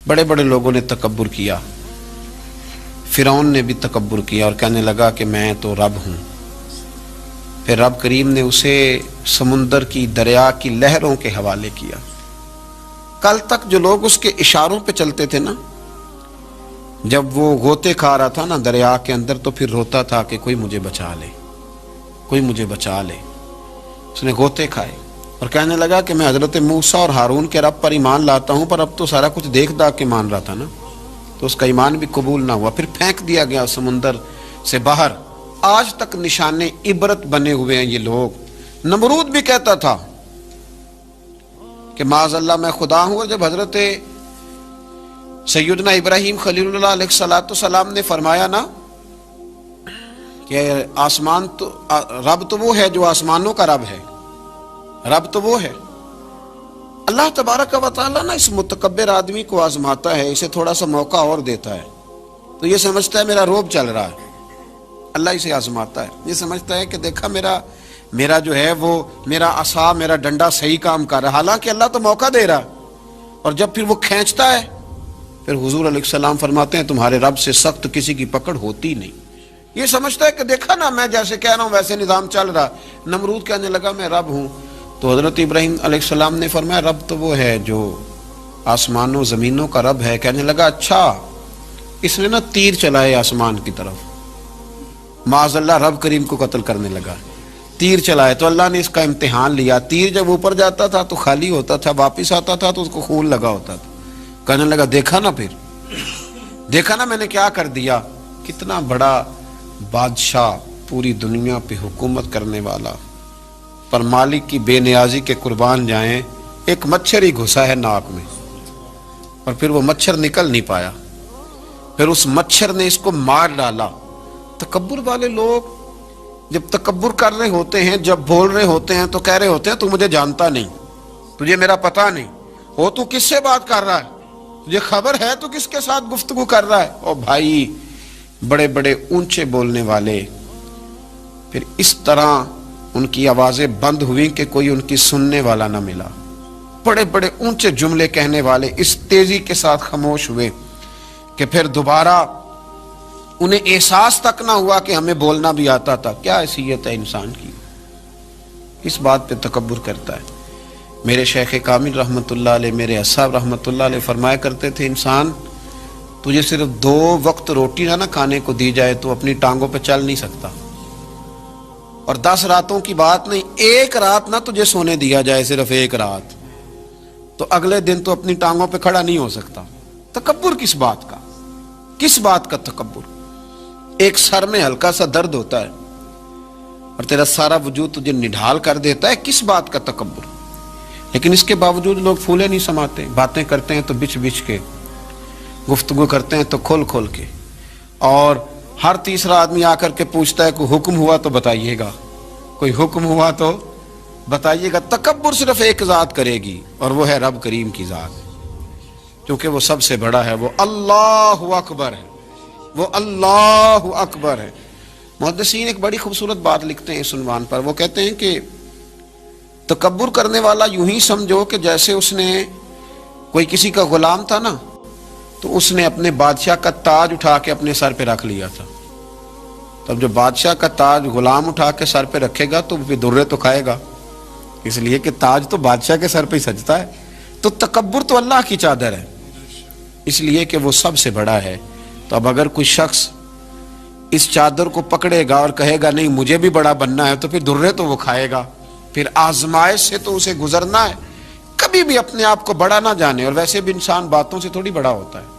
بڑے بڑے لوگوں نے تکبر کیا، فرعون نے بھی تکبر کیا اور کہنے لگا کہ میں تو رب ہوں۔ پھر رب کریم نے اسے سمندر کی، دریا کی لہروں کے حوالے کیا۔ کل تک جو لوگ اس کے اشاروں پہ چلتے تھے نا، جب وہ غوطے کھا رہا تھا نا دریا کے اندر، تو پھر روتا تھا کہ کوئی مجھے بچا لے، کوئی مجھے بچا لے۔ اس نے غوطے کھائے اور کہنے لگا کہ میں حضرت موسیٰ اور ہارون کے رب پر ایمان لاتا ہوں، پر اب تو سارا کچھ دیکھ داکھ کے مان رہا تھا نا، تو اس کا ایمان بھی قبول نہ ہوا۔ پھر پھینک دیا گیا سمندر سے باہر۔ آج تک نشان عبرت بنے ہوئے ہیں یہ لوگ۔ نمرود بھی کہتا تھا کہ معاذ اللہ میں خدا ہوں، اور جب حضرت سیدنا ابراہیم خلیل اللہ علیہ السلام نے فرمایا نا کہ آسمان تو رب تو وہ ہے جو آسمانوں کا رب ہے، رب تو وہ ہے۔ اللہ تبارک و تعالیٰ نا اس متکبر آدمی کو آزماتا ہے، اسے تھوڑا سا موقع اور دیتا ہے، تو یہ سمجھتا ہے میرا روب چل رہا ہے۔ اللہ اسے آزماتا ہے، یہ سمجھتا ہے کہ دیکھا میرا جو ہے وہ میرا عصا، میرا ڈنڈا صحیح کام کر رہا ہے، حالانکہ اللہ تو موقع دے رہا ہے۔ اور جب پھر وہ کھینچتا ہے، پھر حضور علیہ السلام فرماتے ہیں تمہارے رب سے سخت کسی کی پکڑ ہوتی نہیں۔ یہ سمجھتا ہے کہ دیکھا نا میں جیسے کہہ رہا ہوں ویسے نظام چل رہا۔ نمرود کہنے لگا میں رب ہوں، تو حضرت ابراہیم علیہ السلام نے فرمایا رب تو وہ ہے جو آسمانوں زمینوں کا رب ہے۔ کہنے لگا اچھا، اس نے نا تیر چلائے آسمان کی طرف، معاذ اللہ رب کریم کو قتل کرنے لگا۔ تیر چلائے تو اللہ نے اس کا امتحان لیا۔ تیر جب اوپر جاتا تھا تو خالی ہوتا تھا، واپس آتا تھا تو اس کو خون لگا ہوتا تھا۔ کہنے لگا دیکھا نا، پھر دیکھا نا میں نے کیا کر دیا۔ کتنا بڑا بادشاہ، پوری دنیا پہ حکومت کرنے والا، پر مالک کی بے نیازی کے قربان جائیں، ایک مچھر ہی گھسا ہے ناک میں، اور پھر وہ مچھر نکل نہیں پایا، پھر اس مچھر نے اس کو مار ڈالا۔ تکبر والے لوگ جب تکبر کر رہے ہوتے ہیں، جب بول رہے ہوتے ہیں تو کہہ رہے ہوتے ہیں تو مجھے جانتا نہیں، تجھے میرا پتہ نہیں، ہو تو کس سے بات کر رہا ہے، تجھے خبر ہے تو کس کے ساتھ گفتگو کر رہا ہے۔ او بھائی، بڑے بڑے اونچے بولنے والے، پھر اس طرح ان کی آوازیں بند ہوئیں کہ کوئی ان کی سننے والا نہ ملا۔ بڑے بڑے اونچے جملے کہنے والے اس تیزی کے ساتھ خاموش ہوئے کہ پھر دوبارہ انہیں احساس تک نہ ہوا کہ ہمیں بولنا بھی آتا تھا۔ کیا حیثیت ہے انسان کی، اس بات پہ تکبر کرتا ہے۔ میرے شیخ کامل رحمۃ اللہ علیہ، میرے اصحاب رحمۃ اللہ علیہ فرمایا کرتے تھے انسان تجھے صرف 2 وقت روٹی نہ کھانے کو دی جائے تو اپنی ٹانگوں پہ چل نہیں سکتا، اور 10 راتوں کی بات نہیں، 1 رات نہ تجھے سونے دیا جائے، صرف 1 رات، تو اگلے دن تو اپنی ٹانگوں پہ کھڑا نہیں ہو سکتا۔ تکبر کس بات کا، کس بات کا تکبر؟ ایک سر میں ہلکا سا درد ہوتا ہے اور تیرا سارا وجود تجھے نڈھال کر دیتا ہے، کس بات کا تکبر؟ لیکن اس کے باوجود لوگ پھولے نہیں سماتے، باتیں کرتے ہیں تو بچ بچ کے، گفتگو کرتے ہیں تو کھول کھول کے، اور ہر تیسرا آدمی آ کر کے پوچھتا ہے کوئی حکم ہوا تو بتائیے گا، کوئی حکم ہوا تو بتائیے گا۔ تکبر صرف ایک ذات کرے گی، اور وہ ہے رب کریم کی ذات، کیونکہ وہ سب سے بڑا ہے، وہ اللہ اکبر ہے، وہ اللہ اکبر ہے۔ محدثین ایک بڑی خوبصورت بات لکھتے ہیں اس عنوان پر، وہ کہتے ہیں کہ تکبر کرنے والا یوں ہی سمجھو کہ جیسے اس نے کوئی کسی کا غلام تھا نا، تو اس نے اپنے بادشاہ کا تاج اٹھا کے اپنے سر پہ رکھ لیا تھا۔ تب جو بادشاہ کا تاج غلام اٹھا کے سر پہ رکھے گا تو وہ درے تو کھائے گا، اس لیے کہ تاج تو بادشاہ کے سر پہ ہی سجتا ہے۔ تو تکبر تو اللہ کی چادر ہے، اس لیے کہ وہ سب سے بڑا ہے۔ تو اب اگر کوئی شخص اس چادر کو پکڑے گا اور کہے گا نہیں مجھے بھی بڑا بننا ہے، تو پھر درے تو وہ کھائے گا، پھر آزمائش سے تو اسے گزرنا ہے۔ کبھی بھی اپنے آپ کو بڑا نہ جانے، اور ویسے بھی انسان باتوں سے تھوڑی بڑا ہوتا ہے۔